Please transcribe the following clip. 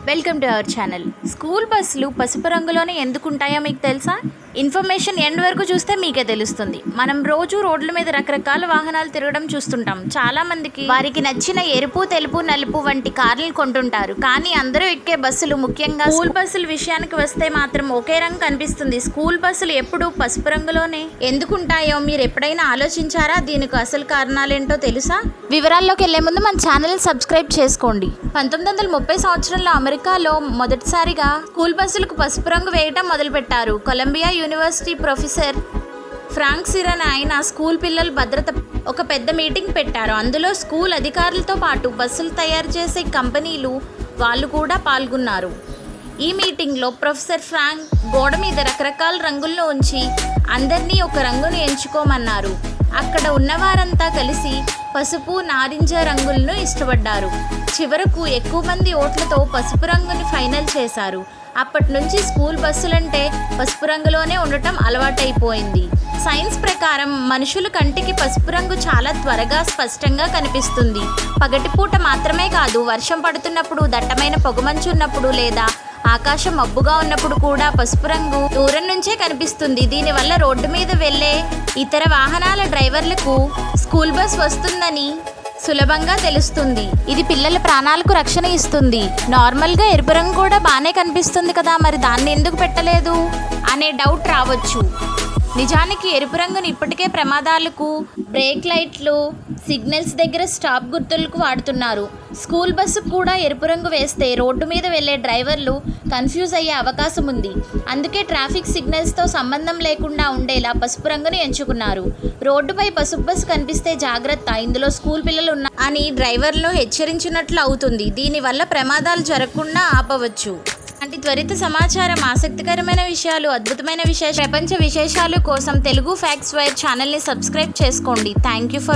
Welcome to our channel. School బస్సులు పసుపు రంగులోనే ఎందుకు ఉంటాయో మీకు తెలుసా? ఇన్ఫర్మేషన్ ఎండ్ వరకు చూస్తే మీకే తెలుస్తుంది. మనం రోజు రోడ్ల మీద రకరకాల వాహనాలు తిరగడం చూస్తుంటాం. చాలా మందికి వారికి నచ్చిన ఎరుపు, తెలుపు, నలుపు వంటి కార్లు కొంటుంటారు. కానీ అందరూ ఎక్కే బస్సులు, ముఖ్యంగా స్కూల్ బస్సుల విషయానికి వస్తే మాత్రం ఒకే రంగు కనిపిస్తుంది. స్కూల్ బస్సులు ఎప్పుడూ పసుపు రంగులోనే ఎందుకుంటాయో మీరు ఎప్పుడైనా ఆలోచించారా? దీనికి అసలు కారణాలేంటో తెలుసా? వివరాల్లోకి వెళ్లే ముందు మన ఛానల్ సబ్స్క్రైబ్ చేసుకోండి. 1930 సంవత్సరంలో అమెరికాలో మొదటిసారిగా స్కూల్ బస్సులకు పసుపు రంగు వేయటం మొదలుపెట్టారు. కొలంబియా యూనివర్సిటీ ప్రొఫెసర్ ఫ్రాంక్ సిరన్ ఆయన స్కూల్ పిల్లల భద్రత ఒక పెద్ద మీటింగ్ పెట్టారు. అందులో స్కూల్ అధికారులతో పాటు బస్సులు తయారు చేసే కంపెనీలు వాళ్ళు కూడా పాల్గొన్నారు. ఈ మీటింగ్లో ప్రొఫెసర్ ఫ్రాంక్ గోడ మీద రకరకాల రంగులను ఉంచి అందరినీ ఒక రంగును ఎంచుకోమన్నారు. అక్కడ ఉన్నవారంతా కలిసి పసుపు, నారింజ రంగులను ఇష్టపడ్డారు. చివరకు ఎక్కువ మంది ఓట్లతో పసుపు రంగుని ఫైనల్ చేశారు. అప్పటి నుంచి స్కూల్ బస్సులంటే పసుపు రంగులోనే ఉండటం అలవాటైపోయింది. సైన్స్ ప్రకారం మనుషుల కంటికి పసుపు రంగు చాలా త్వరగా స్పష్టంగా కనిపిస్తుంది. పగటిపూట మాత్రమే కాదు, వర్షం పడుతున్నప్పుడు, దట్టమైన పొగమంచు ఉన్నప్పుడు లేదా ఆకాశం మబ్బుగా ఉన్నప్పుడు కూడా పసుపు రంగు దూరం నుంచే కనిపిస్తుంది. దీనివల్ల రోడ్డు మీద వెళ్ళే ఇతర వాహనాల డ్రైవర్లకు స్కూల్ బస్ వస్తుందని సులభంగా తెలుస్తుంది. ఇది పిల్లల ప్రాణాలకు రక్షణ ఇస్తుంది. నార్మల్గా ఎరుపు రంగు కూడా బాగానే కనిపిస్తుంది కదా, మరి దాన్ని ఎందుకు పెట్టలేదు అనే డౌట్ రావచ్చు. నిజానికి ఎరుపు రంగును ఇప్పటికే ప్రమాదాలకు, బ్రేక్ లైట్లు, సిగ్నల్స్ దగ్గర స్టాప్ గుర్తులకు వాడుతున్నారు. స్కూల్ బస్సు కూడా ఎరుపు రంగు వేస్తే రోడ్డు మీద వెళ్ళే డ్రైవర్లు కన్ఫ్యూజ్ అయ్యే అవకాశం ఉంది. అందుకే ట్రాఫిక్ సిగ్నల్స్తో సంబంధం లేకుండా ఉండేలా పసుపు రంగును ఎంచుకున్నారు. రోడ్డుపై పసుపు బస్సు కనిపిస్తే జాగ్రత్త, ఇందులో స్కూల్ పిల్లలు ఉన్నా అని డ్రైవర్లు హెచ్చరించినట్లు అవుతుంది. దీనివల్ల ప్రమాదాలు జరగకుండా ఆపవచ్చు. అంటే త్వరిత సమాచారం, ఆసక్తికరమైన విషయాలు, అద్భుతమైన ప్రపంచ విశేషాలు కోసం తెలుగు ఫ్యాక్ట్స్ వైర్ ఛానల్ని సబ్స్క్రైబ్ చేసుకోండి. Thank you for